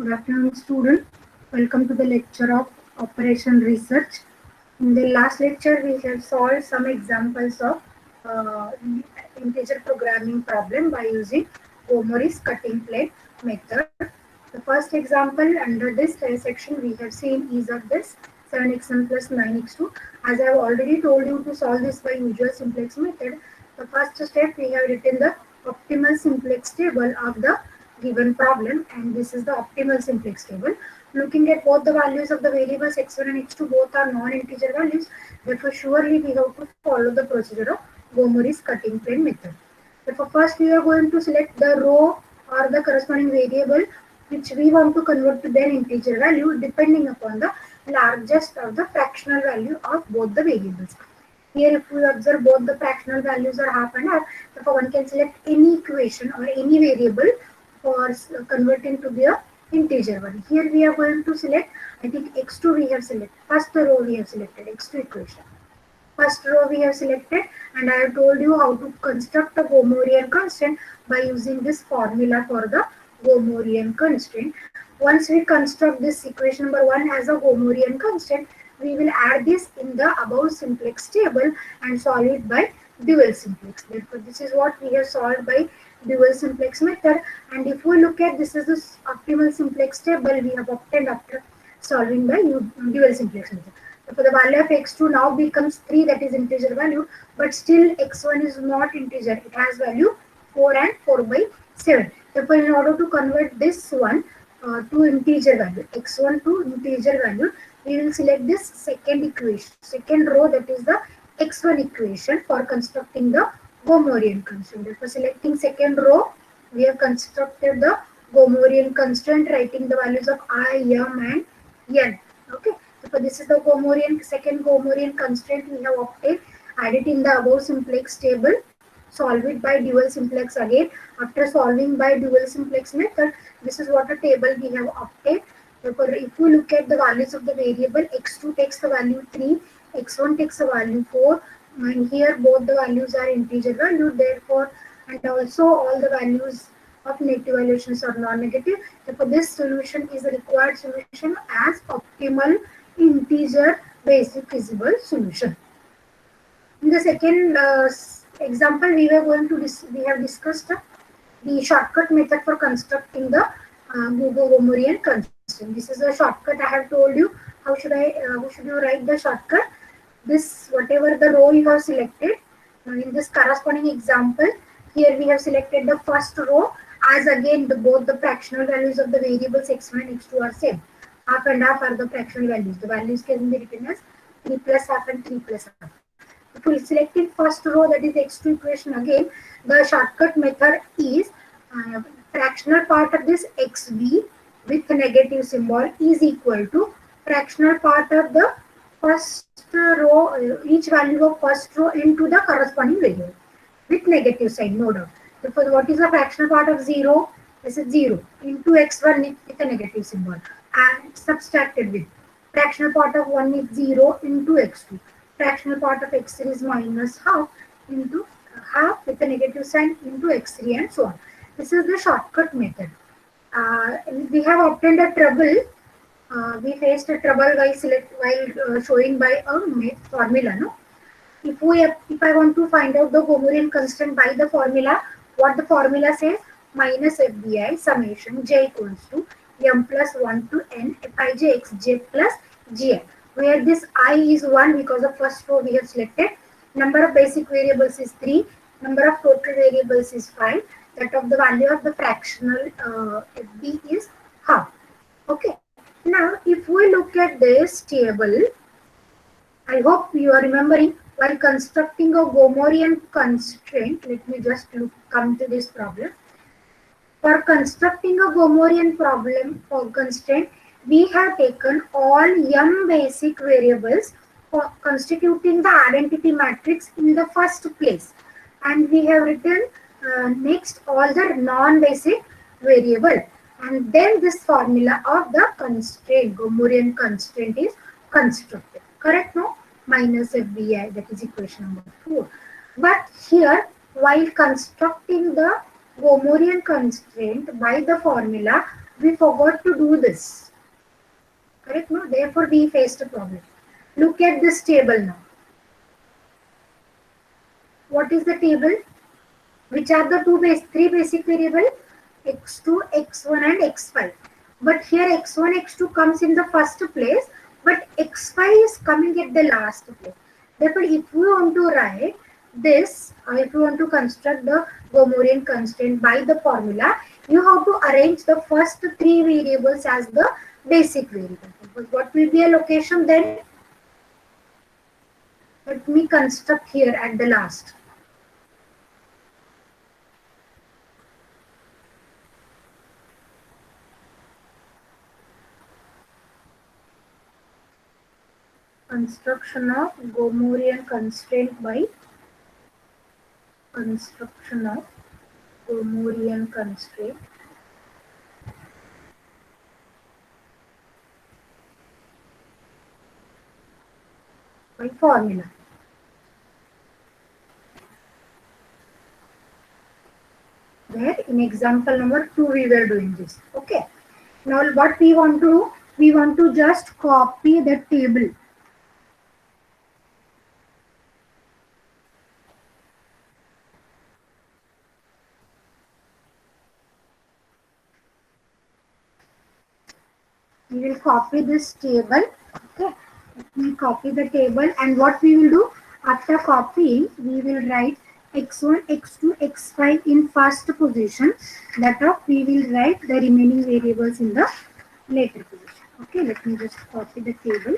Good afternoon, student. Welcome to the lecture of Operation Research. In the last lecture, we have solved some examples of uh, integer programming problem by using Omori's cutting plane method. The first example under this section we have seen is of this 7xn plus 9x2. As I have already told you to solve this by usual simplex method, the first step we have written the optimal simplex table of the given problem, and this is the optimal simplex table. Looking at both the values of the variables x1 and x2, both are non-integer values. Therefore, surely we have to follow the procedure of Gomori's cutting plane method. Therefore, first we are going to select the row or the corresponding variable which we want to convert to their integer value depending upon the largest of the fractional value of both the variables. Here, if we observe both the fractional values are half and half, therefore one can select any equation or any variable for converting to their integer one. Here we are going to select, I think x2 we have selected, first row we have selected, x2 equation. First row we have selected, and I have told you how to construct a Gomorian constant by using this formula for the Gomorian constant. Once we construct this equation number 1 as a Gomorian constant, we will add this in the above simplex table and solve it by dual simplex. Therefore, this is what we have solved by dual simplex method. And if we look at this is the optimal simplex table we have obtained after solving by dual simplex method. So the value of x2 now becomes 3, that is integer value, but still x1 is not integer. It has value 4 and 4 by 7. Therefore, in order to convert this one to integer value, x1 to integer value, we will select this second equation, second row, that is the x1 equation for constructing the Gomorian constant. Therefore, selecting second row, we have constructed the Gomorian constant, writing the values of I, m and n. Okay. So this is the second Gomorian constraint we have obtained. Add it in the above simplex table. Solve it by dual simplex again. After solving by dual simplex method, this is what a table we have obtained. Therefore, if we look at the values of the variable, x2 takes the value 3, x1 takes the value 4, and here both the values are integer value. Therefore, and also all the values of negative valuations are non-negative. Therefore, this solution is a required solution as optimal integer basic feasible solution. In the second example, we have discussed the shortcut method for constructing the Gomorian constant. This is a shortcut I have told you. How should you write the shortcut? This whatever the row you have selected in this corresponding example. Here we have selected the first row, as again both the fractional values of the variables x1 and x2 are same. Half and half are the fractional values. The values can be written as 3 plus half and 3 plus half. If we select in first row, that is x2 equation again, the shortcut method is fractional part of this xb with negative symbol is equal to fractional part of the first row, each value of first row into the corresponding variable with negative sign, no doubt. Therefore, what is the fractional part of 0? This is 0 into x1 with a negative symbol and subtracted with. Fractional part of 1 is 0 into x2. Fractional part of x3 is minus half into half with a negative sign into x3 and so on. This is the shortcut method. We have obtained a trouble. We faced a trouble while showing by a formula. No, if I want to find out the Gomorian constant by the formula, what the formula says, minus FBI summation j equals to m plus 1 to n fij xj plus gi, where this I is 1 because of first row we have selected. Number of basic variables is 3. Number of total variables is 5. That of the value of the fractional fb is half. Okay. Now, if we look at this table, I hope you are remembering while constructing a Gomorian constraint. Let me just come to this problem. For constructing a Gomorian problem or constraint, we have taken all m basic variables for constituting the identity matrix in the first place, and we have written next all the non-basic variable, and then this formula of the constraint, Gomorian constraint, is constructed. Correct? No? Minus FBI, that is equation number 4. But here, while constructing the Gomorian constraint by the formula, we forgot to do this. Correct? No? Therefore, we faced a problem. Look at this table now. What is the table? Which are the three basic variable? X2, x1 and x5. But here x1, x2 comes in the first place, but x5 is coming at the last place. Therefore, if we want to write this, or if you want to construct the Gomorian constraint by the formula, you have to arrange the first three variables as the basic variable. But what will be a location then? Let me construct here at the last. Construction of Gomorian constraint by formula. There in example number 2 we were doing this. Okay. Now what we want to do? We want to just copy the table. We will copy this table. Okay. We copy the table, and what we will do after copying, we will write x1, x2, x5 in first position. That of we will write the remaining variables in the later position. Okay, let me just copy the table.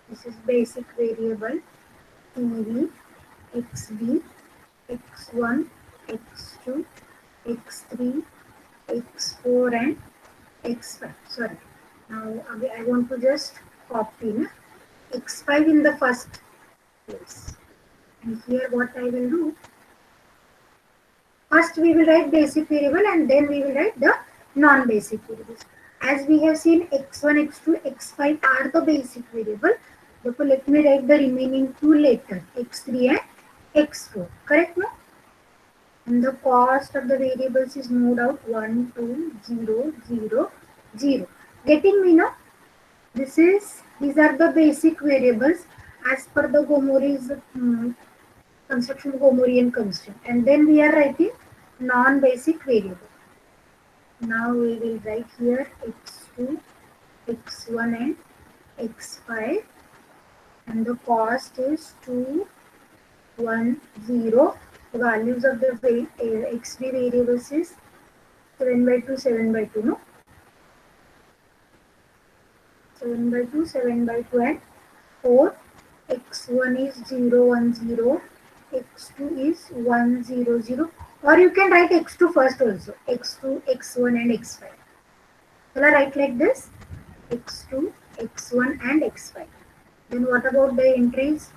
This is basic variable PV, XB, X1, X2, X3, X4 and X5. Sorry. Now I want to just copy X5 in the first place. And here what I will do, first we will write basic variable and then we will write the non-basic variables. As we have seen, x1, x2, x5 are the basic variable. Therefore, let me write the remaining two later, x3 and x4. Correct, no? And the cost of the variables is moved out 1, 2, 0, 0, 0. Getting me, no? These are the basic variables as per the Gomori's construction of Gomorian constraint. And then we are writing non-basic variable. Now we will write here x2, x1 and x5, and the cost is 2, 1, 0. The values of the xb variables is 7 by 2, 7 by 2, no? 7 by 2, 7 by 2 and 4. x1 is 0, 1, 0. x2 is 1, 0, 0. Or you can write x2 first also. x2, x1 and x5. Shall I write like this? x2, x1 and x5. Then what about the entries?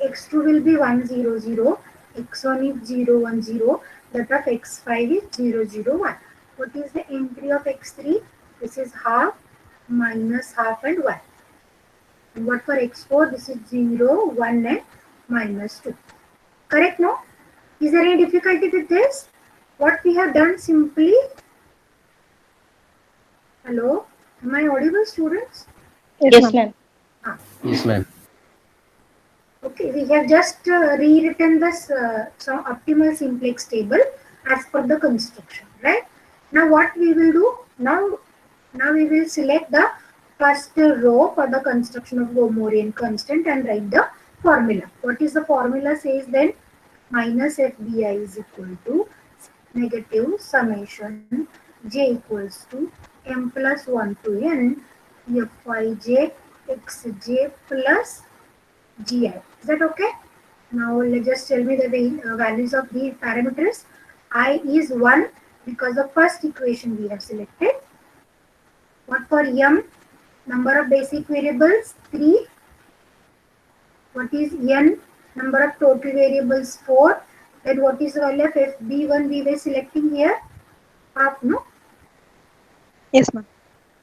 x2 will be 1, 0, 0. x1 is 0, 1, 0. That of x5 is 0, 0, 1. What is the entry of x3? This is half, minus half and 1. And what for x4? This is 0, 1 and minus 2. Correct, no? Is there any difficulty with this? What we have done simply... Hello? Am I audible, students? Yes, ma'am. Yes, ma'am. Okay, we have just rewritten this some optimal simplex table as per the construction, right? Now what we will do? Now we will select the first row for the construction of Gomorian constant and write the formula. What is the formula says then? Minus FBI is equal to negative summation j equals to m plus 1 to n Fij xj plus gi. Is that okay? Now let's just tell me the values of the parameters. I is 1 because the first equation we have selected. What for m? Number of basic variables 3. What is n? Number of total variables 4. Then what is the value of fb1 we were selecting here? Half, no? Yes, ma'am.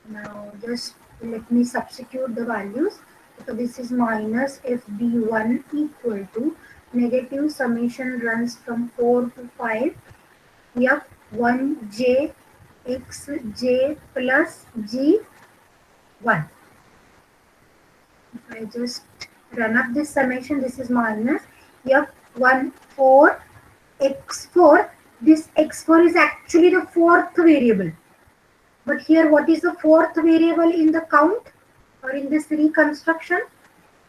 Now just let me substitute the values. So this is minus fb1 equal to negative summation runs from 4 to 5 f1j xj plus g1. If I just run up this summation, this is minus f1 4 x4. This x4 is actually the fourth variable. But here, what is the fourth variable in the count or in this reconstruction?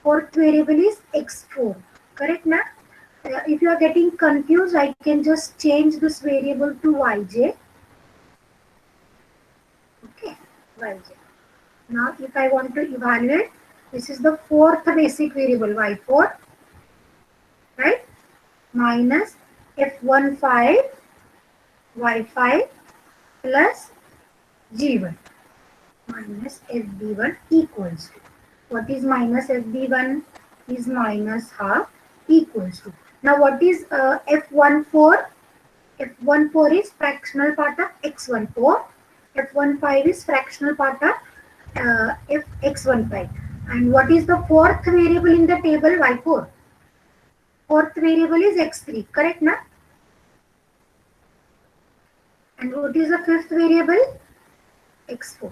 Fourth variable is x4. Correct, na? If you are getting confused, I can just change this variable to yj. Okay, yj. Now, if I want to evaluate, this is the fourth basic variable y4, right? Minus f15 y5 plus g1 minus fb1 equals to, what is minus fb1 is minus half equals to. Now what is f14? F14 is fractional part of x14. F15 is fractional part of x15. And what is the fourth variable in the table? Y4. Fourth variable is x3. Correct, na? And what is the fifth variable? X4.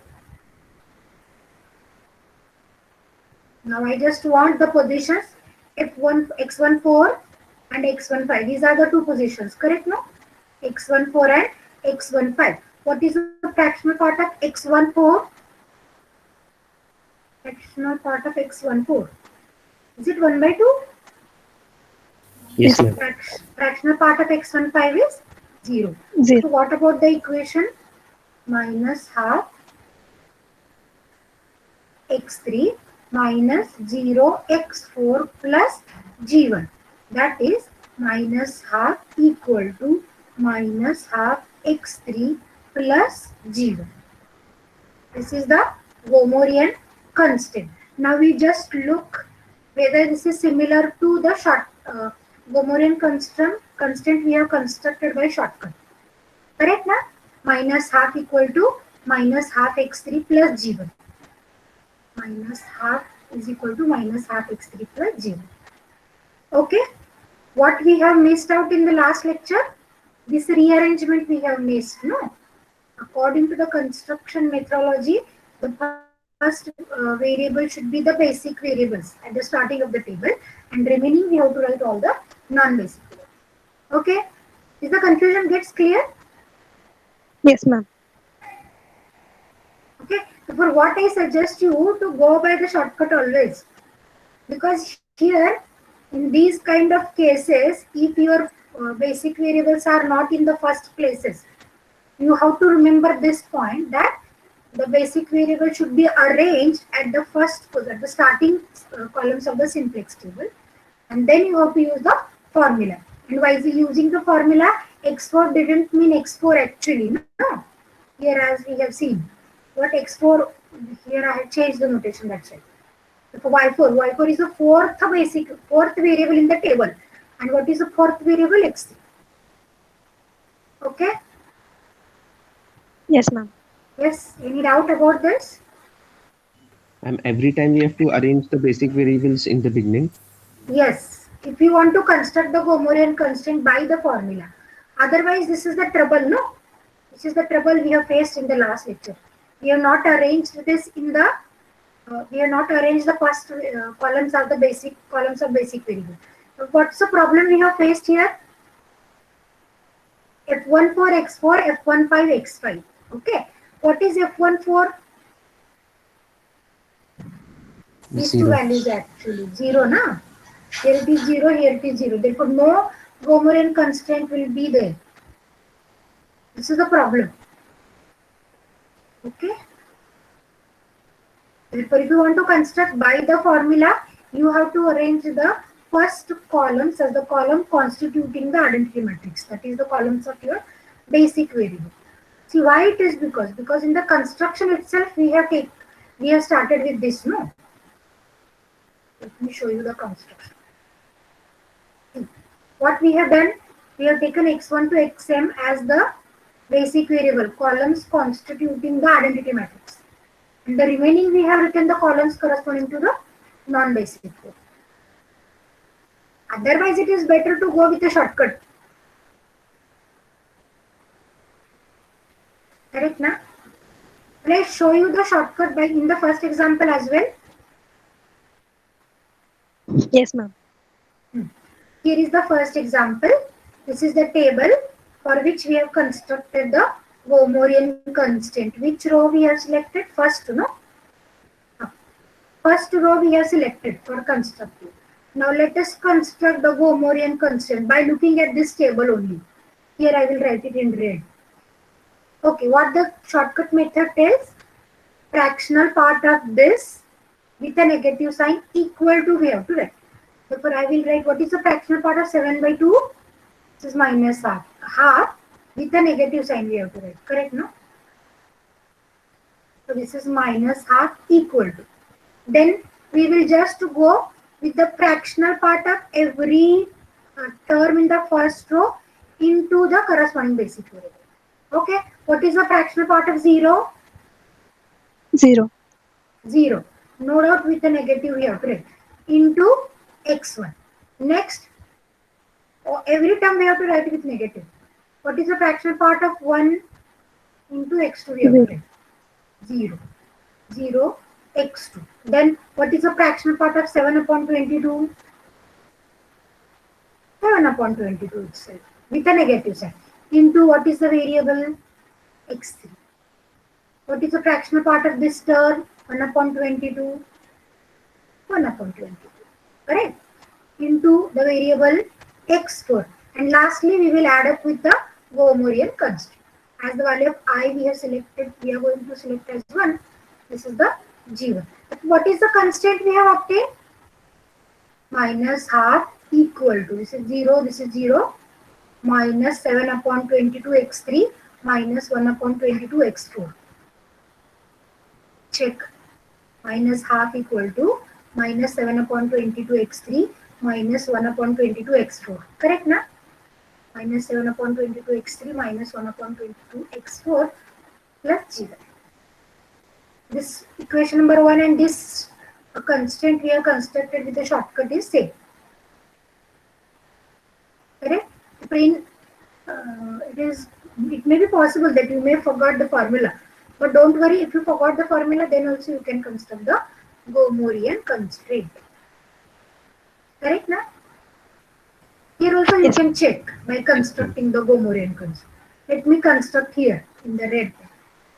Now I just want the positions f1, x14 and x15. These are the two positions. Correct, no? X14 and x15. What is the fractional part of x14? Fractional part of x14. Is it 1 by 2? Yes, Yes, ma'am. Fractional part of x15 is 0. 0. So what about the equation? Minus half x3 minus 0 x4 plus g1. That is minus half equal to minus half x3 plus g1. This is the Gomorian constant. Now we just look whether this is similar to the Gomorian constant we have constructed by shortcut. Correct, na? Minus half equal to minus half x3 plus g1. Minus half is equal to minus half x3 plus g1. Okay. What we have missed out in the last lecture? This rearrangement we have missed, no? According to the construction methodology, the first variable should be the basic variables at the starting of the table, and remaining we have to write all the non-basic variables. Okay? Is the confusion gets clear? Yes, ma'am. Okay. So for what I suggest you to go by the shortcut always, because here in these kind of cases, if your basic variables are not in the first places, you have to remember this point that the basic variable should be arranged at the at the starting columns of the simplex table, and then you have to use the formula. And why is he using the formula? X4 didn't mean X4 actually, no. Here as we have seen, what X4, here I have changed the notation, that's it. So y4 is the fourth variable in the table, and what is the fourth variable? X3. Okay. Yes, ma'am. Yes, any doubt about this? And every time we have to arrange the basic variables in the beginning. Yes, if you want to construct the Gomorian constant by the formula. Otherwise, this is the trouble, no? This is the trouble we have faced in the last lecture. We have not arranged this in the, we have not arranged the first columns of the basic columns of basic variable. So what's the problem we have faced here? F14, X4, F15, X5. Okay. What is F14? These two 0. values actually. 0, na? Here it is 0, here it is 0. Therefore, no Gomorian constraint will be there. This is the problem. Okay. Therefore, if you want to construct by the formula, you have to arrange the first columns as the column constituting the identity matrix. That is the columns of your basic variable. See why it is, because in the construction itself we have started with this, no. Let me show you the construction. See, what we have done, we have taken x1 to xm as the basic variable columns constituting the identity matrix. And the remaining we have written the columns corresponding to the non-basic code. Otherwise, it is better to go with a shortcut. Correct, na? Let's show you the shortcut by in the first example as well. Yes, ma'am. Here is the first example. This is the table for which we have constructed the Gomorian constant. Which row we have selected? First, no? First row we have selected for constructing. Now let us construct the Gomorian constant by looking at this table only. Here I will write it in red. Okay, what the shortcut method tells? Fractional part of this with a negative sign equal to we have to write. Therefore, I will write what is the fractional part of 7 by 2? This is minus half. Half with a negative sign we have to write. Correct, no? So this is minus half equal to. Then we will just go with the fractional part of every term in the first row into the corresponding basic variable. Okay, what is the fractional part of 0? 0. 0. No doubt with the negative we have to write. Into x1. Next, every term we have to write with negative. What is the fractional part of 1 into x2 we have to write? 0. 0 x2. Then what is the fractional part of 7 upon 22? 7 upon 22 itself with a negative sign. Into what is the variable? x3. What is the fractional part of this term? 1 upon 22? 1 upon 22. Correct? Into the variable x4. And lastly, we will add up with the Gomorian constant. As the value of I we have selected, we are going to select as 1. This is the G1. What is the constant we have obtained? Minus half equal to, this is 0, this is 0, minus 7 upon 22 x3 minus 1 upon 22 x4. Check. Minus half equal to minus 7 upon 22 x3 minus 1 upon 22 x4. Correct, na? Minus 7 upon 22 x3 minus 1 upon 22 x4 plus G1. This equation number 1 and this constant we have constructed with the shortcut is same. Correct? It may be possible that you may forgot the formula, but don't worry, if you forgot the formula, then also you can construct the Gomorian constraint. Correct, na? Here also you can check by constructing the Gomorian constraint. Let me construct here in the red.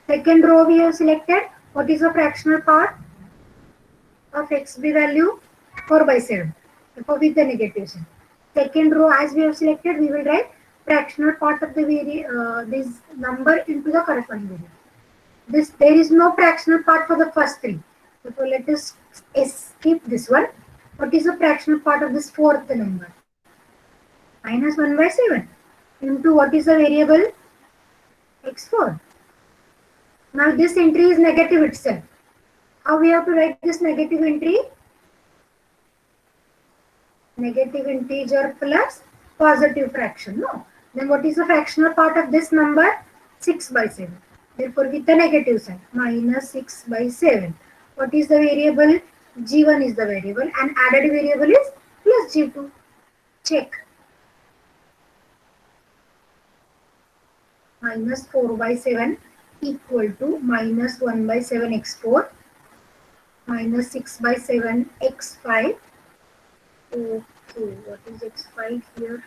Second row we have selected. What is the fractional part of xb value? 4 by 7. Therefore, with the negative sign. Second row, as we have selected, we will write fractional part of the this number into the corresponding variable. There is no fractional part for the first three. Therefore, let us skip this one. What is the fractional part of this fourth number? Minus 1 by 7 into what is the variable? x4. Now this entry is negative itself. How we have to write this negative entry? Negative integer plus positive fraction. No. Then what is the fractional part of this number? 6 by 7. Therefore, with the negative sign, minus 6 by 7. What is the variable? G1 is the variable and added variable is plus G2. Check. Minus 4 by 7 equal to minus 1 by 7 x4 minus 6 by 7 x5. Okay, what is x5 here?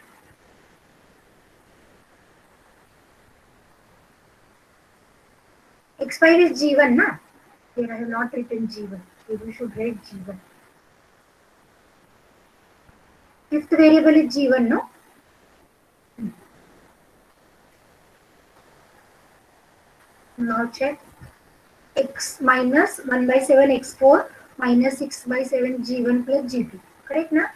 x5 is G1, na? Here I have not written G1. Here we should write G1. Fifth variable is G1, no? Now check. X minus 1 by 7 x4 minus 6 by 7 G1 plus G2. Correct, na?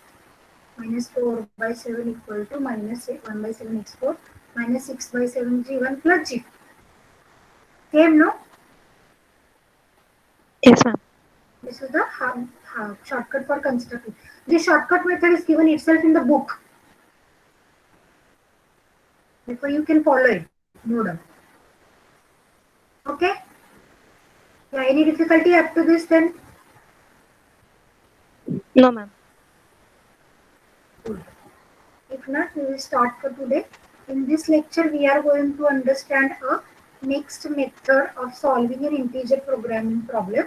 Minus 4 by 7 equal to minus 1 by 7 x4 minus 6 by 7 G1 plus G2. Same, no? Yes, ma'am. This is the shortcut for constructing. This shortcut method is given itself in the book. Therefore, you can follow it. No doubt. Yeah, any difficulty up to this then? No, ma'am. Good. If not, we will start for today. In this lecture, we are going to understand a next method of solving an integer programming problem,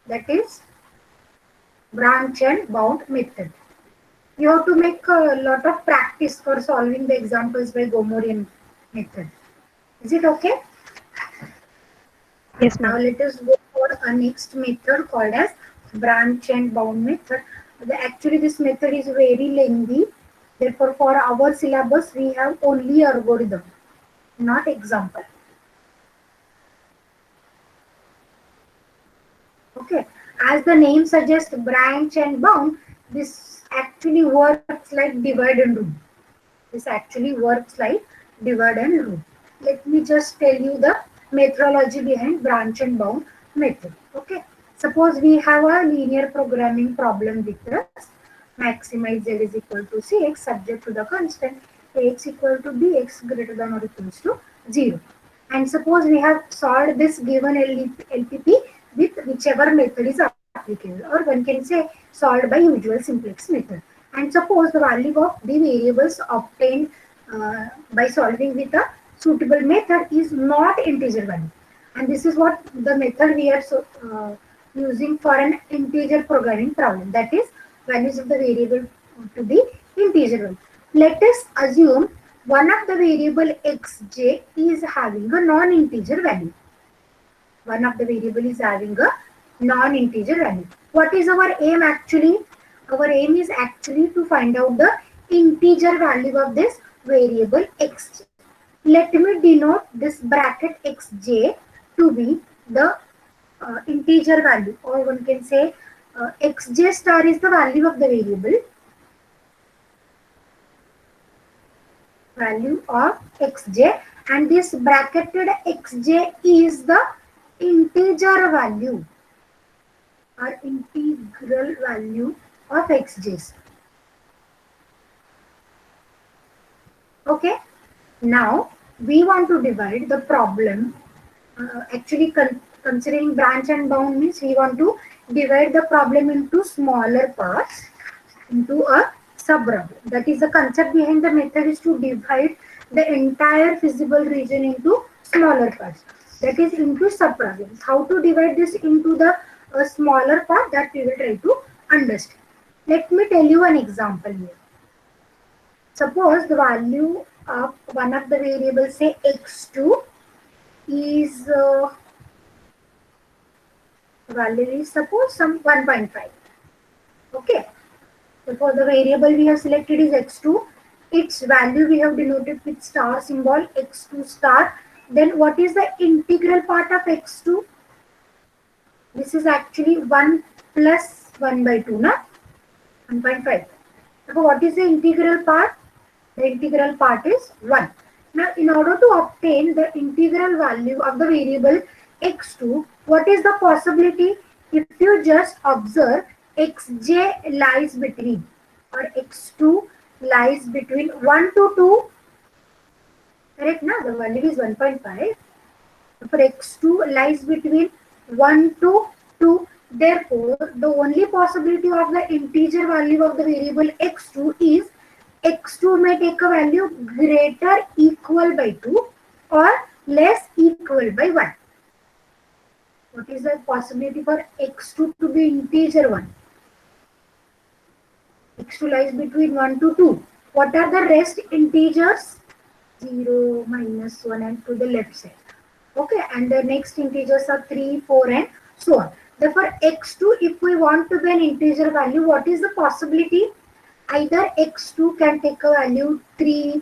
that is branch and bound method. You have to make a lot of practice for solving the examples by Gomorian method. Is it okay? Yes, Now ma'am. let us go for a next method called as branch and bound method. Actually, this method is very lengthy. Therefore, for our syllabus, we have only algorithm, not example. Okay. As the name suggests, branch and bound, this actually works like divide and rule. This actually works like divide and rule. Let me just tell you the methodology behind branch and bound method. Okay. Suppose we have a linear programming problem with us. Maximize z is equal to cx subject to the constant ax equal to bx greater than or equals to 0. And suppose we have solved this given LPP with whichever method is applicable, or one can say solved by usual simplex method. And suppose the value of the variables obtained by solving with a suitable method is not integer value. And this is what the method we are using for an integer programming problem. That is, values of the variable to be integer value. Let us assume one of the variable xj is having a non-integer value. One of the variable is having a non-integer value. What is our aim actually? Our aim is actually to find out the integer value of this variable xj. Let me denote this bracket xj to be the integer value, or one can say xj star is the value of the value of xj, and this bracketed xj is the integer value or integral value of xj's. Okay. Now we want to divide the problem. Actually, considering branch and bound means we want to divide the problem into smaller parts, into a sub-problem. That is the concept behind the method, is to divide the entire feasible region into smaller parts. That is into sub-problems. How to divide this into the smaller part, that we will try to understand. Let me tell you an example here. Suppose the value of one of the variables, say x2, is value is suppose some 1.5. Okay. Therefore, the variable we have selected is x2. Its value we have denoted with star symbol x2 star. Then what is the integral part of x2? This is actually 1 plus 1 by 2, na? 1.5. Therefore, what is the integral part? The integral part is 1. Now, in order to obtain the integral value of the variable x2, what is the possibility? If you just observe xj lies between, or x2 lies between 1 to 2, correct? Now, the value is 1.5. For x2 lies between 1 to 2. Therefore, the only possibility of the integer value of the variable x2 is x2 may take a value greater equal by 2 or less equal by 1. What is the possibility for x2 to be integer 1? x2 lies between 1 to 2. What are the rest integers? 0, minus 1 and to the left side. Okay, and the next integers are 3, 4 and so on. Therefore, x2, if we want to be an integer value, what is the possibility? Either x2 can take a value 3,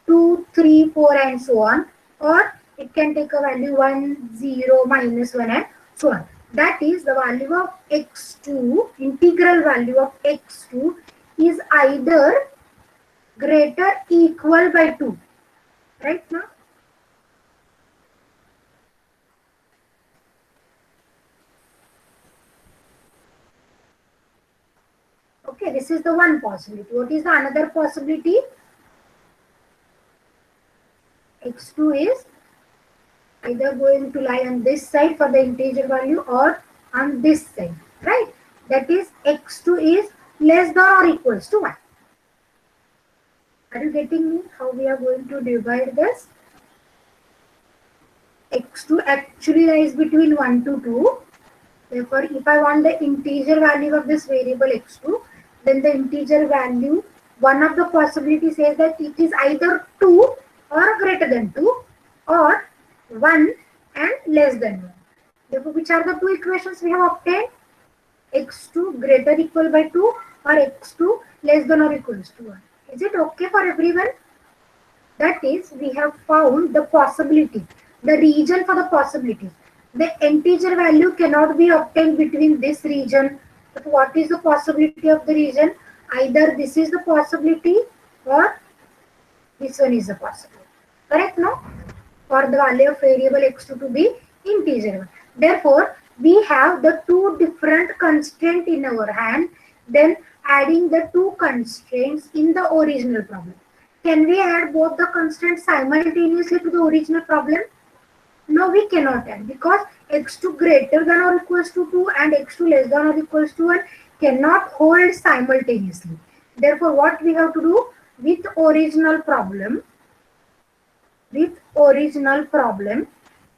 2, 3, 4 and so on, or it can take a value 1, 0, minus 1 and so on. That is, the value of x2, integral value of x2 is either greater equal by 2. Right now? Okay, this is the one possibility. What is the another possibility? x2 is either going to lie on this side for the integer value or on this side, right? That is x2 is less than or equals to 1. Are you getting me how we are going to divide this? X2 actually lies between 1 to 2. Therefore, if I want the integer value of this variable x2, then the integer value, one of the possibilities says that it is either 2 or greater than 2 or 1 and less than 1. Therefore, which are the two equations we have obtained? X2 greater equal by 2 or x2 less than or equals to 1. Is it okay for everyone? That is, we have found the possibility, the region for the possibility. The integer value cannot be obtained between this region. But what is the possibility of the region? Either this is the possibility or this one is the possibility. Correct, no? For the value of variable x2 to be integer. Therefore, we have the two different constraints in our hand, then adding the two constraints in the original problem. Can we add both the constraints simultaneously to the original problem? No, we cannot add because x2 greater than or equals to 2 and x2 less than or equals to 1 cannot hold simultaneously. Therefore, what we have to do with original problem,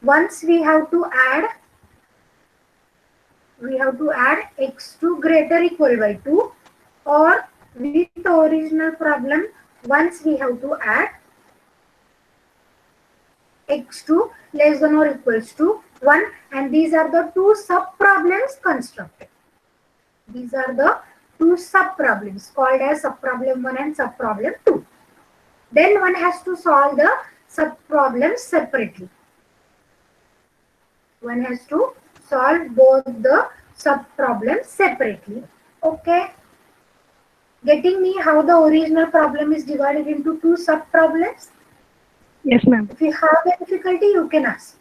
once we have to add x2 greater equal by 2, or with original problem, once we have to add x2 less than or equals to 1, and these are the two sub-problems constructed. These are the two sub-problems called as sub-problem 1 and sub-problem 2. Then one has to solve the sub-problems separately. One has to solve both the sub-problems separately. Okay. Getting me how the original problem is divided into two sub-problems? Yes, ma'am. If you have a difficulty, you can ask.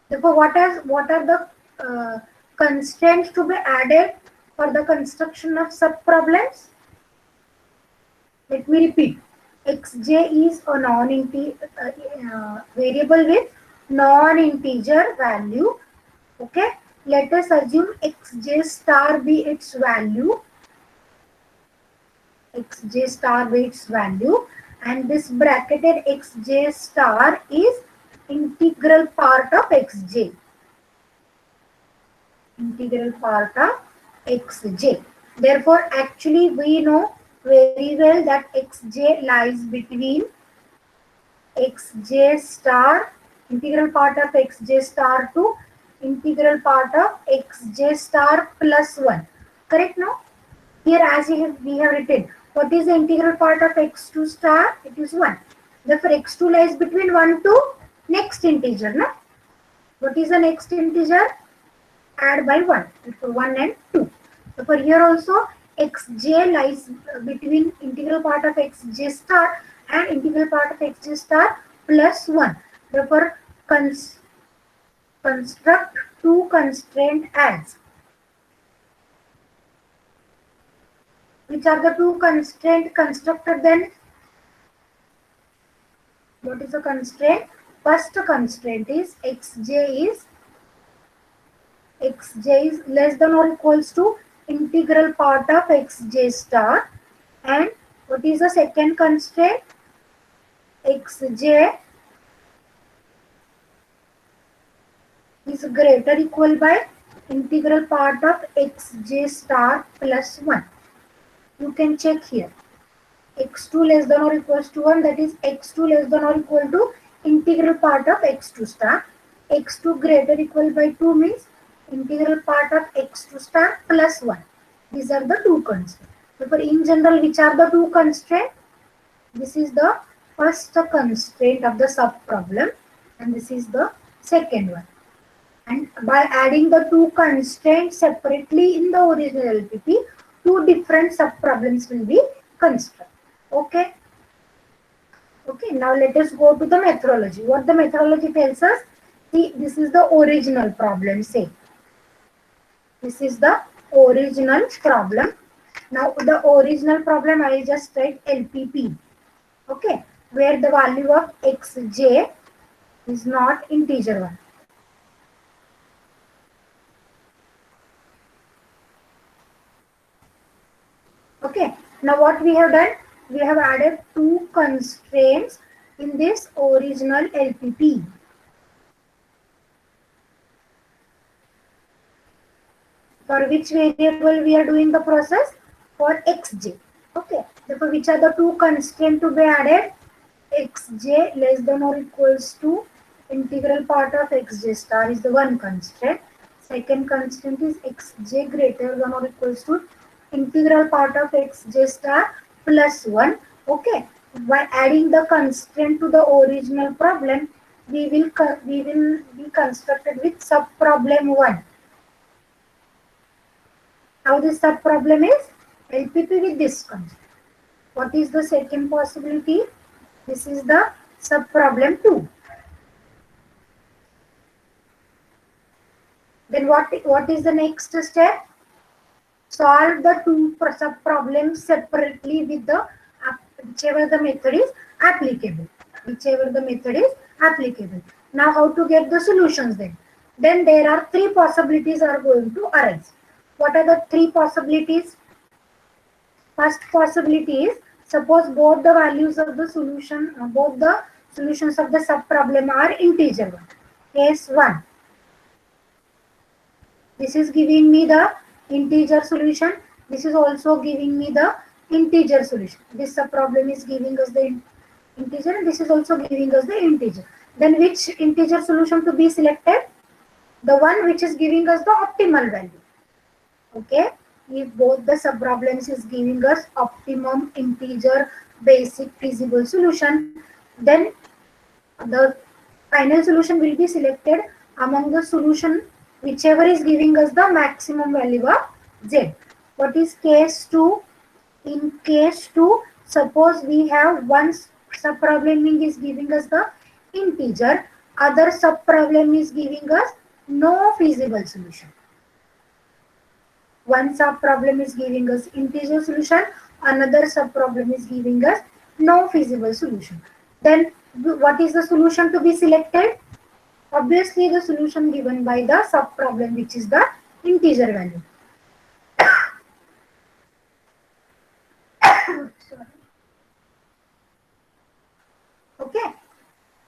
Therefore, what are the constraints to be added for the construction of sub-problems? Let me repeat. Xj is a variable with non-integer value. Okay. Let us assume xj star be its value. Xj star be its value. And this bracketed xj star is integral part of xj. Integral part of xj. Therefore, actually we know very well that xj lies between xj star, integral part of xj star to integral part of xj star plus 1. Correct, no? Here as we have written, what is the integral part of x2 star? It is 1. Therefore, x2 lies between 1 to next integer. No? What is the next integer? Add by 1. Therefore, 1 and 2. Therefore, here also xj lies between integral part of xj star and integral part of xj star plus 1. Therefore, construct two constraint as. Which are the two constraint constructed then? What is the constraint? First constraint is xj is less than or equals to integral part of xj star. And what is the second constraint? Xj is greater equal by integral part of xj star plus 1. You can check here. X2 less than or equals to 1, that is x2 less than or equal to integral part of x2 star. X2 greater equal by 2 means integral part of x2 star plus 1. These are the two constraints. Therefore, in general, which are the two constraints? This is the first constraint of the sub-problem and this is the second one. And by adding the two constraints separately in the original LPP, two different sub-problems will be constructed. Okay. Okay, now let us go to the methodology. What the methodology tells us? See, this is the original problem, say. This is the original problem. Now, the original problem, I will just write LPP. Okay, where the value of xj is not integer one. Okay, now what we have done, we have added two constraints in this original LPP. For which variable we are doing the process? For xj. Okay, therefore which are the two constraints to be added? Xj less than or equals to integral part of xj star is the one constraint. Second constraint is xj greater than or equals to integral part of xj star plus 1. Okay, by adding the constraint to the original problem, we will be constructed with sub problem 1. Now this sub problem is LPP with this constraint. What is the second possibility? This is the sub problem 2. Then what is the next step? Solve the two sub problems separately with the whichever the method is applicable. Whichever the method is applicable. Now how to get the solutions then? Then there are three possibilities are going to arise. What are the three possibilities? First possibility is, suppose both the values of the solution, both the solutions of the sub-problem are integer one. Case 1. This is giving me the integer solution. This is also giving me the integer solution. This sub-problem is giving us the integer and this is also giving us the integer. Then which integer solution to be selected? The one which is giving us the optimal value. Okay, if both the sub-problems is giving us optimum integer basic feasible solution, then the final solution will be selected among the solution whichever is giving us the maximum value of z. What is case 2? In case 2, suppose we have one sub-problem is giving us the integer, other sub-problem is giving us no feasible solution. One sub-problem is giving us integer solution, another sub-problem is giving us no feasible solution. Then what is the solution to be selected? Obviously the solution given by the sub-problem which is the integer value. Okay,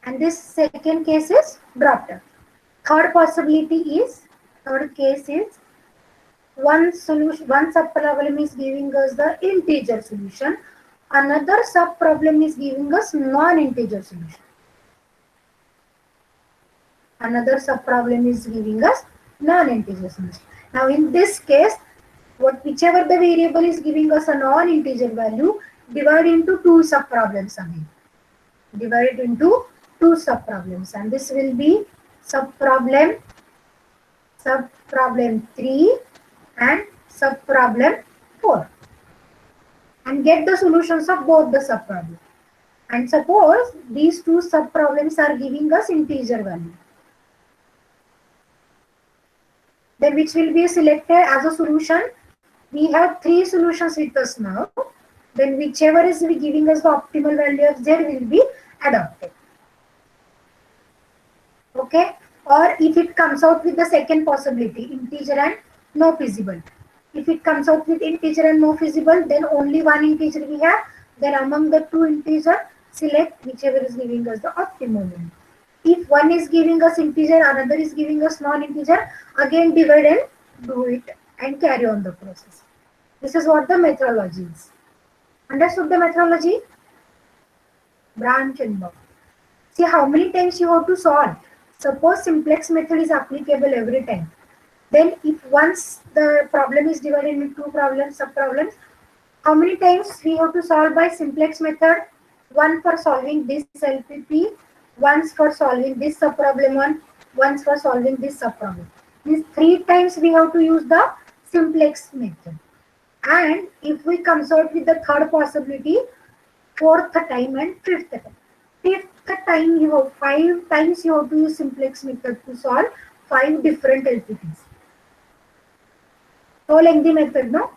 and this second case is dropped out. Third case is one sub-problem is giving us the integer solution, another sub-problem is giving us non-integer solution. Another sub-problem is giving us non-integer solution. Now in this case, whichever the variable is giving us a non-integer value, divide into two sub-problems again. Divide into two sub-problems, and this will be sub-problem 3 and sub-problem 4, and get the solutions of both the sub-problems. And suppose these two sub-problems are giving us integer value, then which will be selected as a solution. We have three solutions with us now. Then whichever is giving us the optimal value of z will be adopted. Okay, or if it comes out with the second possibility, integer and no feasible. If it comes out with integer and no feasible, then only one integer we have. Then among the two integer, select whichever is giving us the optimum value. If one is giving us integer, another is giving us non-integer, again divide and do it and carry on the process. This is what the methodology is. Understood the methodology? Branch and bound. See how many times you have to solve. Suppose simplex method is applicable every time. Then if once the problem is divided into two problems, sub-problems, how many times we have to solve by simplex method? One for solving this LPP, once for solving this sub-problem 1, once for solving this sub-problem. These 3 times we have to use the simplex method. And if we comes out with the third possibility, 4th time and 5th time. 5th time you have 5 times you have to use simplex method to solve 5 different LPPs. So lengthy method, no?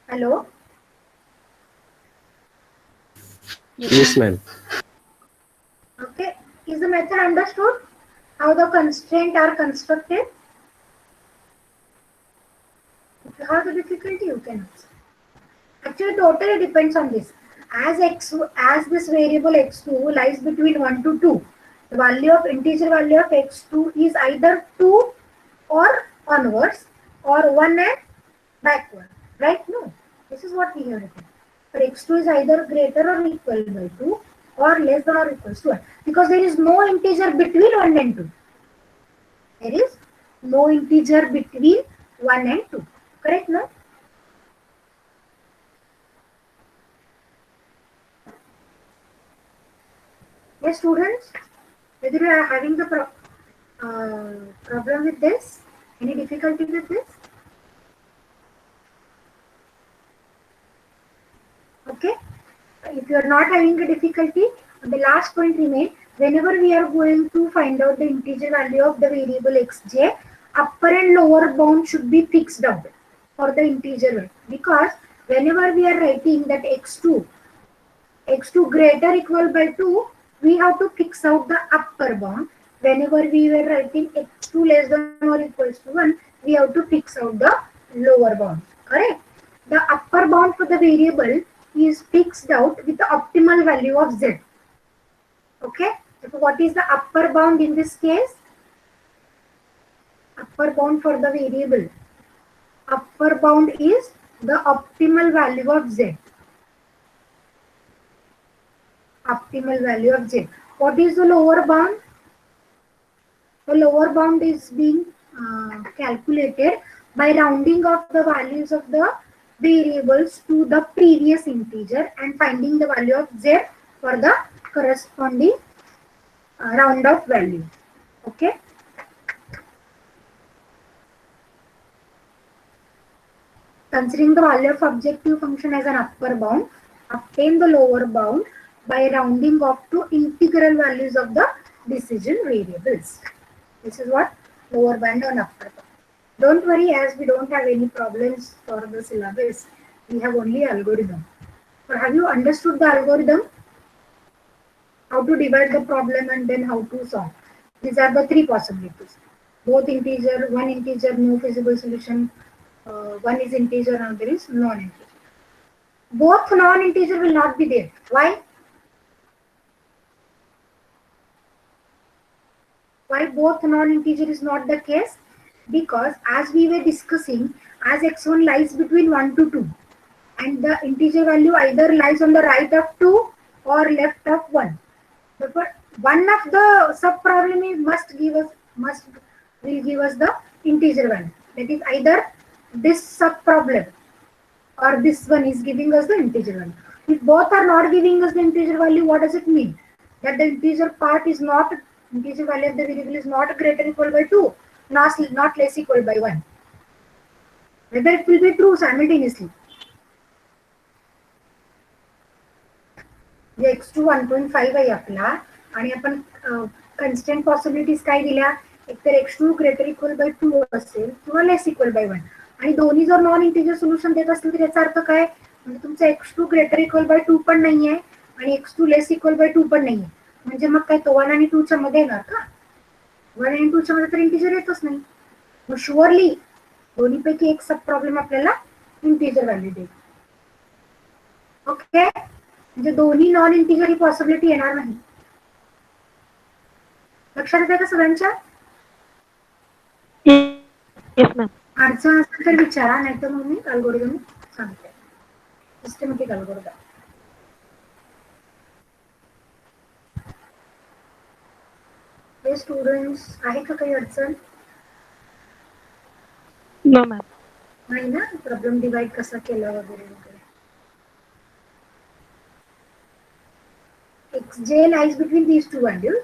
Hello? Yes, ma'am. Okay, is the method understood? How the constraints are constructed? If you have the difficulty, you can answer. Actually, totally depends on this. As this variable x2 lies between 1 to 2, the value of integer value of x2 is either 2 or onwards or 1 and backward. Right? No. This is what we have written. For x2 is either greater or equal by 2 or less than or equals to 1. Because there is no integer between 1 and 2. There is no integer between 1 and 2. Correct? No? Yes, students, whether you are having the problem with this, any difficulty with this? Okay. If you are not having a difficulty, the last point remains. Whenever we are going to find out the integer value of the variable xj, upper and lower bound should be fixed out for the integer value. Because whenever we are writing that x2 greater equal by 2, we have to fix out the upper bound. Whenever we were writing x2 less than or equals to 1, we have to fix out the lower bound. Correct? The upper bound for the variable is fixed out with the optimal value of z. Okay? So what is the upper bound in this case? Upper bound for the variable. Upper bound is the optimal value of z. Optimal value of z. What is the lower bound? The lower bound is being calculated by rounding off the values of the variables to the previous integer and finding the value of z for the corresponding round off value. Okay. Considering the value of objective function as an upper bound, obtain the lower bound by rounding off to integral values of the decision variables. This is what lower bound and upper bound. Don't worry, as we don't have any problems for the syllabus, we have only algorithm. But have you understood the algorithm? How to divide the problem and then how to solve. These are the three possibilities. Both integer, one integer, no feasible solution, one is integer and there is non-integer. Both non-integer will not be there. Why? Why both non-integer is not the case? Because as we were discussing, as x1 lies between 1 to 2 and the integer value either lies on the right of 2 or left of 1. Therefore, one of the sub problem will give us the integer value. That is either this sub problem or this one is giving us the integer value. If both are not giving us the integer value, what does it mean? That the integer part is not, integer value of the variable is not greater equal by 2, not less equal by 1. Whether it will be true simultaneously. x2 1.5 आहे आपला आणि आपण constant possibilities काय दिल्या, एकतर x2 greater equal bye 2 असेल किंवा less equal bye 1 आणि दोन्ही जर नॉन इंटिजर सोल्युशन देत असतील तर याचा अर्थ काय, म्हणजे तुमचा x2 ग्रेटर इक्वल बाय 2 पण नाहीये आणि x2 लेस इक्वल बाय 2 पण नाहीये, म्हणजे मग काय तो 1 आणि 2 च्या मध्ये येणार का? 1 आणि 2 च्या मध्ये तर इंटिजर येतच नाही. मग शुअरली दोन्हीपैकी एक सब प्रॉब्लेम आपल्याला इंटिजर व्हॅल्यू देईल. ओके, म्हणजे दोन्ही नॉन इंटिजर ही पॉसिबिलिटी येणार नाही. लक्षात येते का सगळ्यांच्या? Yes, ma'am. अडचण असेल तर विचारा, नाही तर मग मी अल्गोरिदम सांगते. Systematic algorithm. हे स्टुडंट्स आहे का काही अडचण? No, ma'am. नाही ना, प्रॉब्लेम डिवाइड कसा केला वगैरे वगैरे. xj lies between these two values,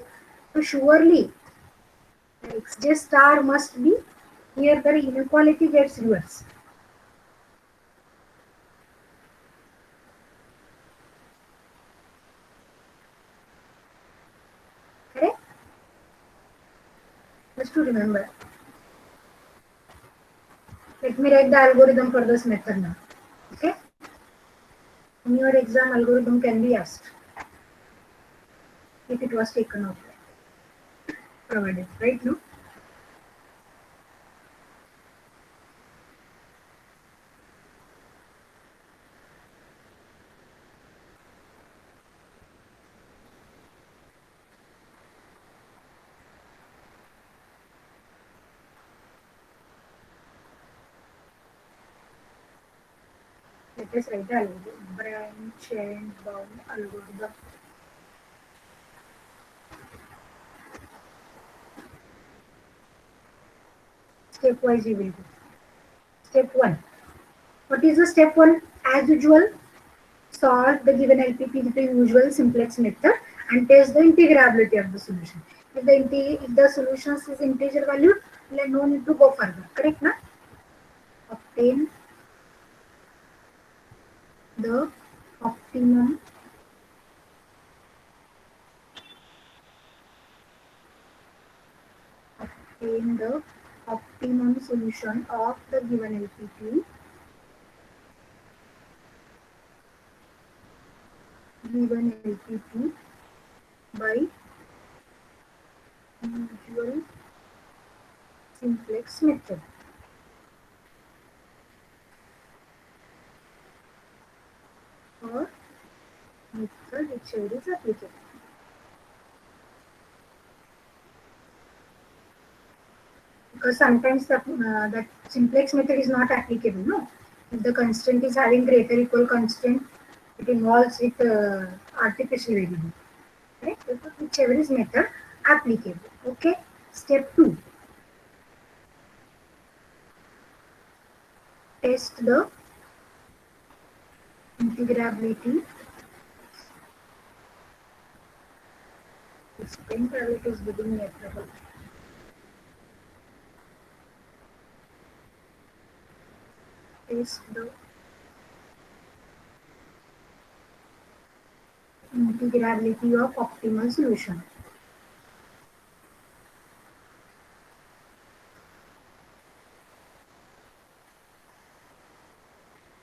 so surely xj star must be here. The inequality gets reversed. Correct? Just to remember. Let me write the algorithm for this method now. Okay? In your exam, algorithm can be asked. if it was taken out, provided, right? No. Let us write the algorithm. Branch and bound algorithm. Stepwise we will do. Step 1. What is the step 1? As usual, solve the given LPP with the usual simplex method and test the integrability of the solution. If the solution is integer value, then no need to go further. Correct, na? Obtain the optimum solution of the given LPP by usual simplex method. Or method whichever is applicable. Because sometimes that simplex method is not applicable, no? If the constant is having greater equal constant, it involves with artificial variable. Right? So whichever is method applicable. Okay. Step 2. Test the integrability. This integrability is giving me a trouble. Test the integrability of optimal solution.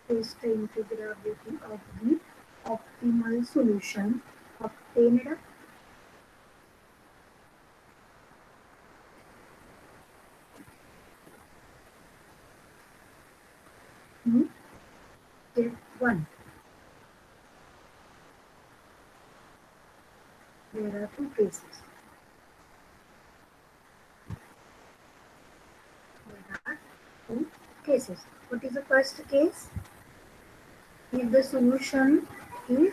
Test the integrability of the optimal solution obtained in step 1. There are two cases. What is the first case? If the solution is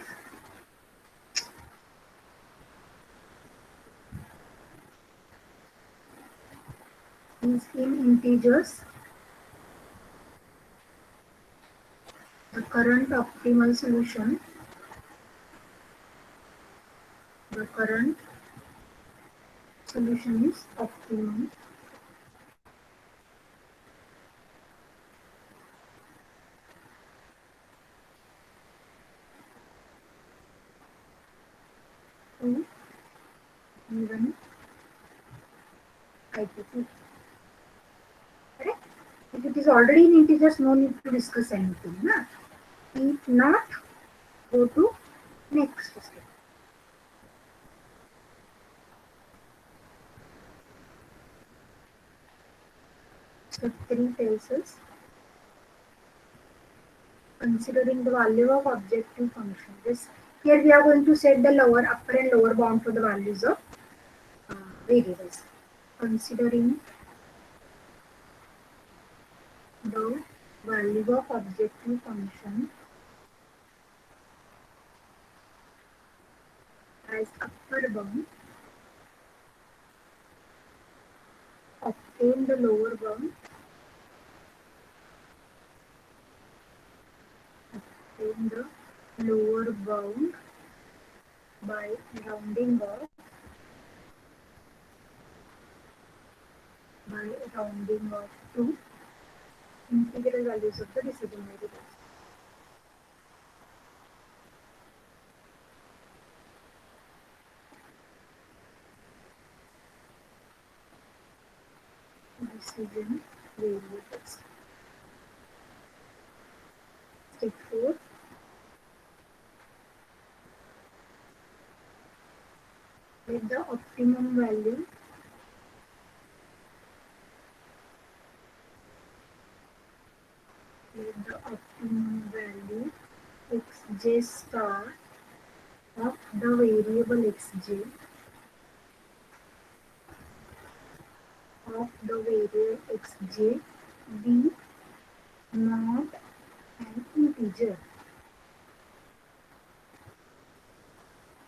in integers, the current optimal solution, is optimum. To given IPP. Correct? If it is already in integers, no need to discuss anything. Na? If not, go to next step. Step 3 tells us considering the value of objective function. Here we are going to set the upper and lower bound for the values of variables. Considering the value of objective function as upper bound, obtain the lower bound, by rounding off to integral values of the decision variables. Decision variables. Step 4. Let the optimum value xj star of the variable xj be not an integer.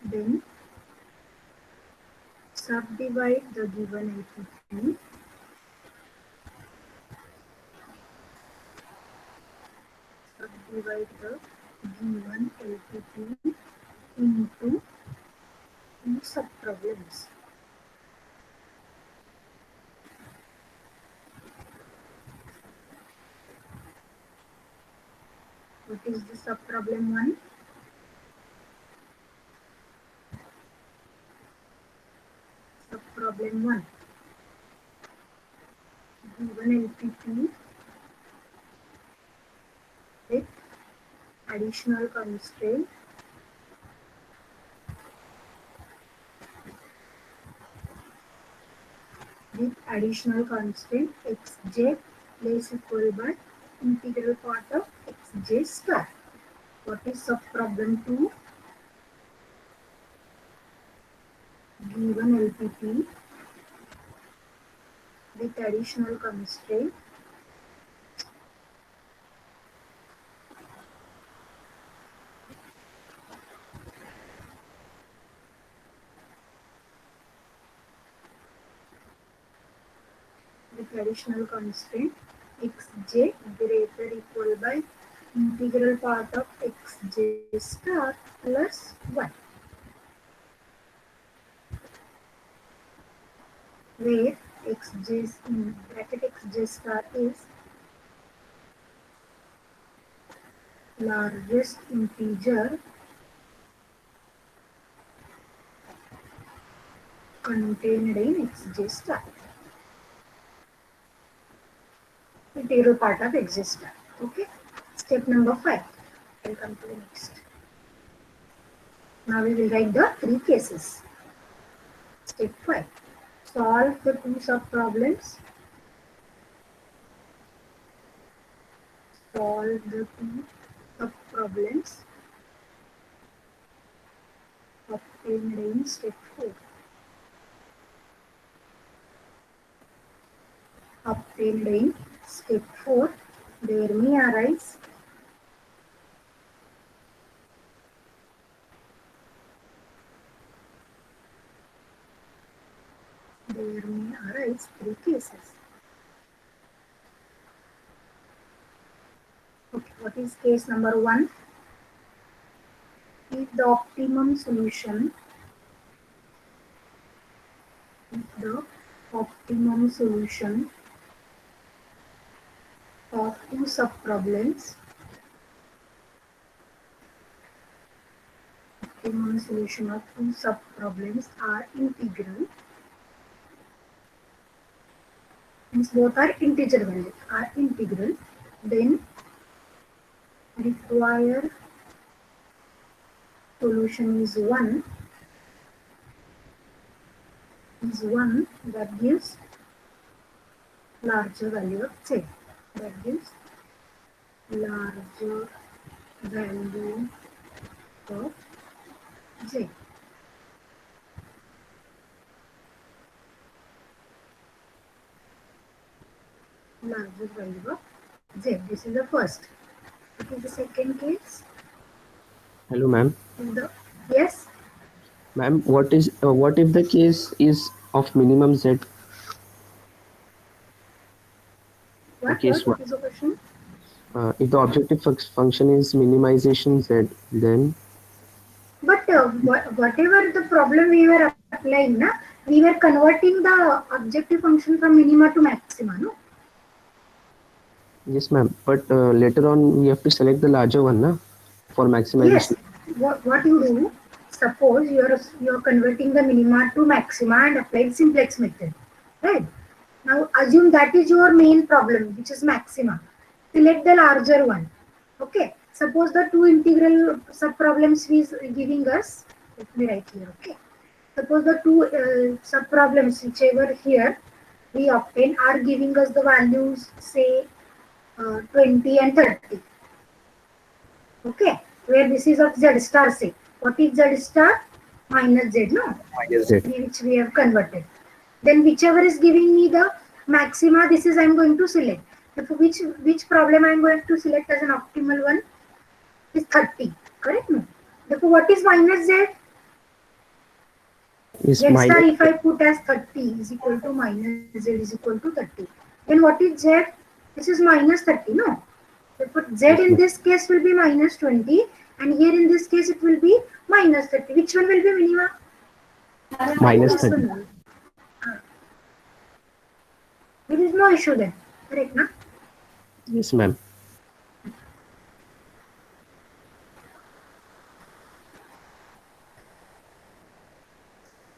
Then subdivide the given LPP into two subproblems. What is the subproblem 1? Subproblem 1. Given LPP with additional constraint xj less equal by integral part of xj star. What is subproblem 2? Given LPP with additional constraint xj greater equal by integral part of xj star plus 1, where xj in bracket xj star is largest integer contained in xj star, integral part of xj star. Okay. Step number 5. We'll come to the next. Now we will write the 3 cases. Step 5. Solve the 2 subproblems. Solve the 2 subproblems obtained in step 4. Obtained in step 4, there may arise three cases. Okay, what is case number 1? If the optimum solution of 2 subproblems are integral, means both are integer values, are integral, then required solution is one that gives larger value of j. That gives larger value of j. Larger value of j. This is the first. What is the second case? Hello, ma'am. Yes. Ma'am, what if the case is of minimum z? What Case 1. is the question? If the objective function is minimization z, then But whatever the problem we were applying, we were converting the objective function from minima to maxima, no? yes, ma'am. But later on, we have to select the larger one, na, for maximization. Yes. What you do? Suppose you are converting the minima to maxima and applied simplex method, right? Now assume that is your main problem, which is maxima. Select the larger one. Okay. Suppose the two integral subproblems is giving us. Let me write here. Okay. Suppose the two sub problems whichever here we obtain are giving us the values, say 20 and 30. Okay, where this is of z star, say what is z star? Minus z, no, Minus Z. which we have converted. Then whichever is giving me the maxima, this is I am going to select. Therefore, which problem I am going to select as an optimal one is 30. Correct? No. Therefore, what is minus z? Is Z star minus if I put as 30 is equal to minus z is equal to 30. Then what is z? This is minus 30, no? Therefore, z yes, in ma'am. this case will be minus 20 and here in this case it will be minus 30. Which one will be minimum? Minus This 30. one will. Ah, there is no issue then. Correct, na? Yes, ma'am.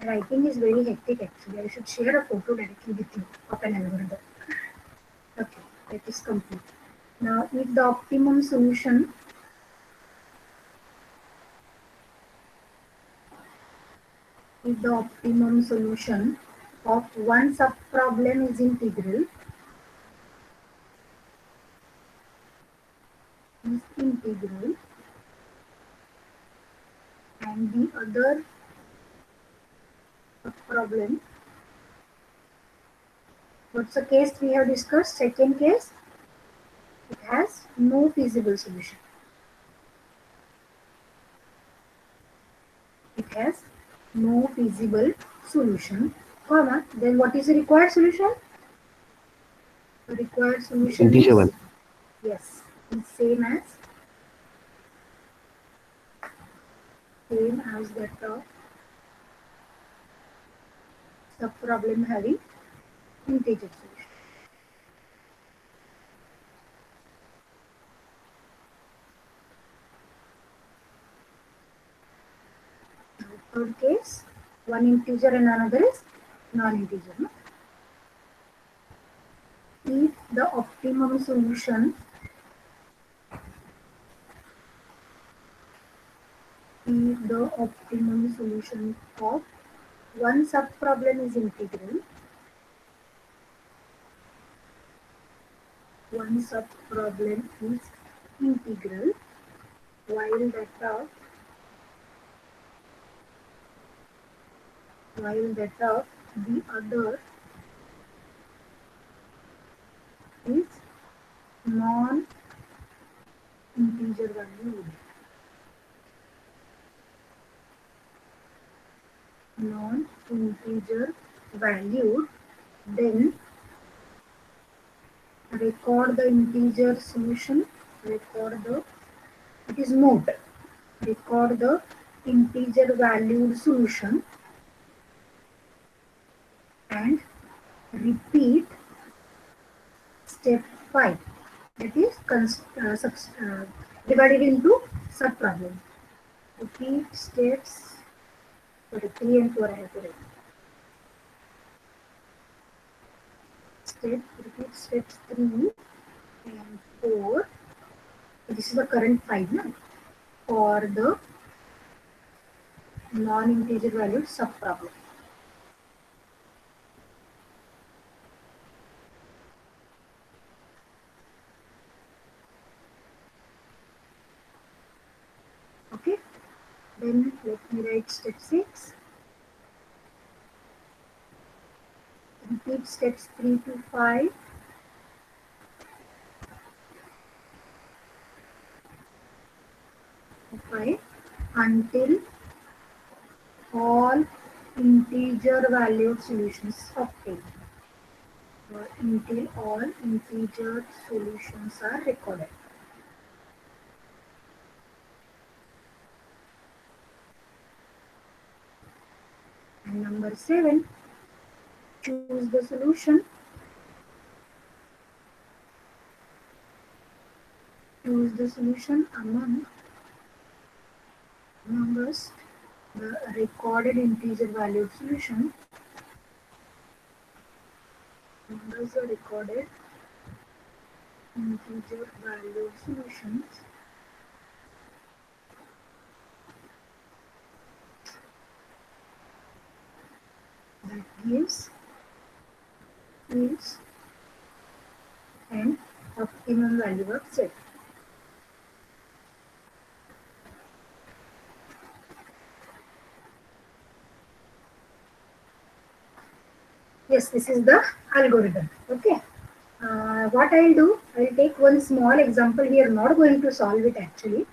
Writing is very hectic actually. I should share a photo directly with you of an algorithm. Okay, that is complete. Now, if the optimum solution if the optimum solution of one subproblem is integral and the other subproblem, what's the case we have discussed? Second case, it has no feasible solution. It has no feasible solution, comma, then what is the required solution? The required solution Integer is, one. yes, is same as that of subproblem having integer solution. Now, third case, one integer and another is non-integer. No? If the optimum solution of one subproblem is integral, while that of the other is non-integer valued. Non-integer valued, then record the integer solution, it is moot. Record the integer valued solution and repeat step 5. That is divided into subproblem. Repeat steps, sorry, 3 and 4 I have to write. Repeat steps 3 and 4. So this is the current 5 now, for the non-integer valued subproblem. Okay, then let me write step 6. Repeat steps 3 to 5. Until all integer valued solutions obtained, or until all integer solutions are recorded. And number 7, choose the solution. Choose the solution amongst the recorded integer valued solution. Amongst the recorded integer valued solutions, that gives an optimum value of z. Yes, this is the algorithm. Okay. What I'll do, I'll take one small example. We are not going to solve it actually.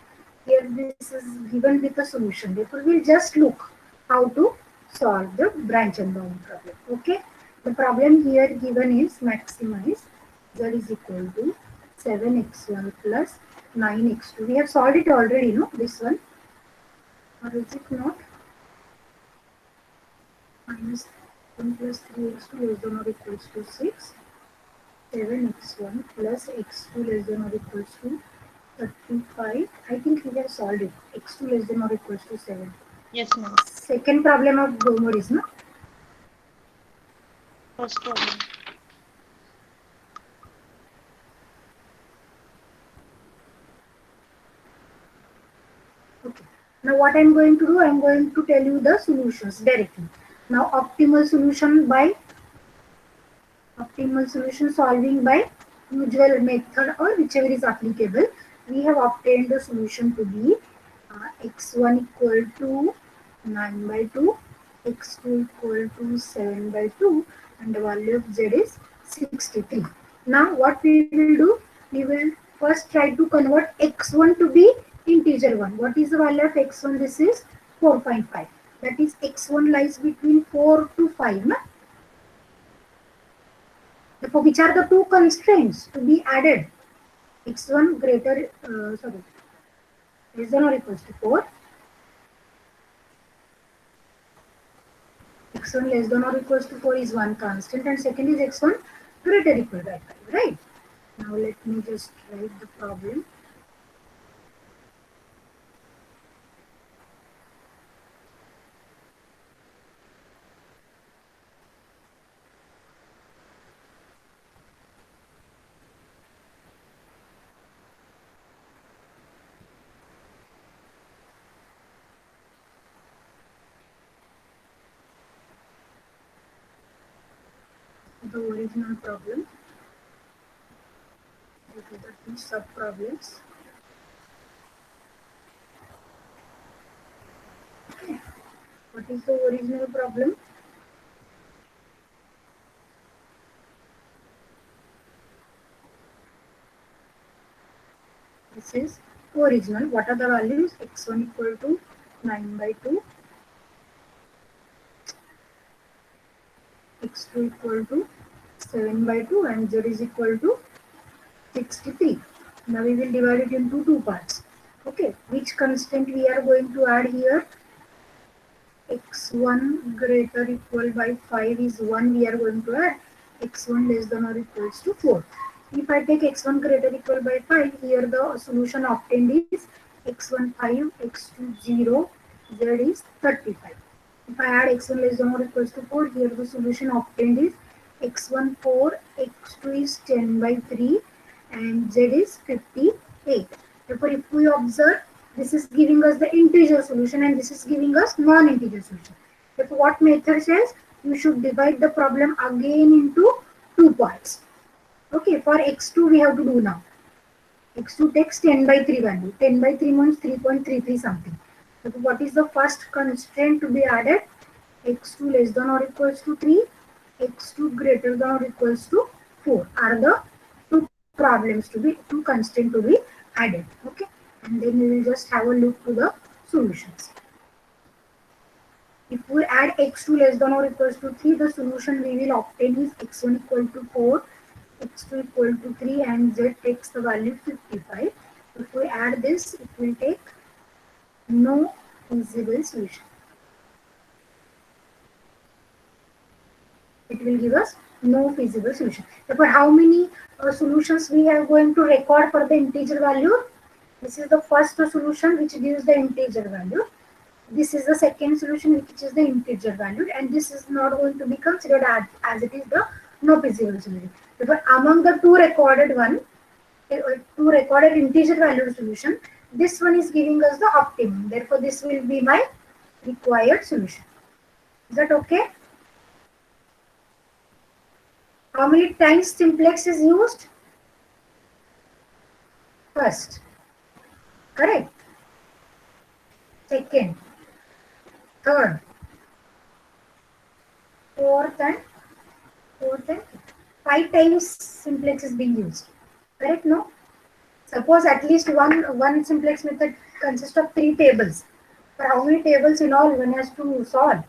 Here this is given with a solution. Therefore, we'll just look how to solve the branch and bound problem. Okay. The problem here given is maximize z is equal to 7x1 plus 9x2. We have solved it already, no? This one. Or is it not? Minus 1 plus 3x2 less than or equals to 6. 7x1 plus x2 less than or equals to 35. I think we have solved it. X2 less than or equals to 7. Yes, ma'am. Second problem of Gomor is no? First problem. Okay. Now what I am going to do, I am going to tell you the solutions directly. Now optimal solution solving by usual method or whichever is applicable. We have obtained the solution to be x1 equal to 9 by 2, x2 equal to 7 by 2, and the value of z is 63. Now what we will do, we will first try to convert x1 to be integer 1. What is the value of x1? This is 4.5. That is x1 lies between 4 to 5. Na? Therefore, which are the two constraints to be added? X1 less than or equals to 4. X1 less than or equals to 4 is one constant, and second is x1 greater or equal to 5, right? Now let me just write the problem. The original problem. These are the two sub problems. Okay. What is the original problem? This is original. What are the values? X1 equal to 9 by 2, x2 equal to 7 by 2, and z is equal to 63. Now we will divide it into two parts. Okay, which constant we are going to add here? X1 greater equal by 5 is 1 we are going to add. X1 less than or equals to 4. If I take x1 greater equal by 5, here the solution obtained is x1 5, x2 0, z is 35. If I add x1 less than or equals to 4, here the solution obtained is x1 4, x2 is 10 by 3, and z is 58. Therefore, if we observe, this is giving us the integer solution and this is giving us non-integer solution. Therefore, what method says? You should divide the problem again into two parts. Okay, for x2 we have to do now. x2 takes 10 by 3 value. 10 by 3 means 3.33 something. So what is the first constraint to be added? x2 less than or equals to 3, x2 greater than or equals to 4 are the two constraints to be added. Okay, and then we will just have a look to the solutions. If we add x2 less than or equals to 3, the solution we will obtain is x1 equal to 4, x2 equal to 3, and z takes the value 55. If we add this, it will take no feasible solution. It will give us no feasible solution. Therefore, how many solutions we are going to record for the integer value? This is the first solution which gives the integer value. This is the second solution which is the integer value, and this is not going to be considered as it is the no feasible solution. Therefore, among the two recorded integer value solution, this one is giving us the optimum. Therefore, this will be my required solution. Is that okay? How many times simplex is used? First. Correct. Second. Third. Fourth and 5 times simplex is being used. Correct? No? Suppose at least one simplex method consists of 3 tables. For how many tables in all one has to solve?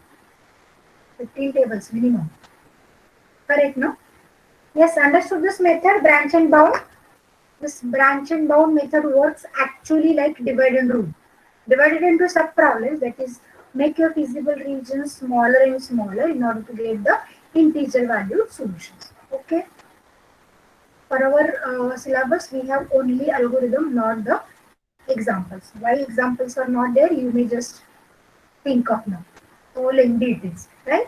15 tables minimum. Correct? No? Yes, understood this method, branch and bound. This branch and bound method works actually like divide and rule. Divided into sub-problems, that is, make your feasible regions smaller and smaller in order to get the integer valued solutions. Okay. For our syllabus, we have only algorithm, not the examples. Why examples are not there, you may just think of now. So lengthy it is, right?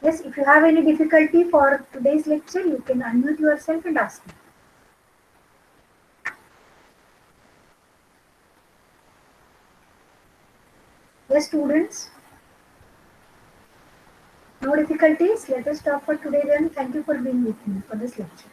Yes, if you have any difficulty for today's lecture, you can unmute yourself and ask me. Yes, students. No difficulties. Let us stop for today then. Thank you for being with me for this lecture.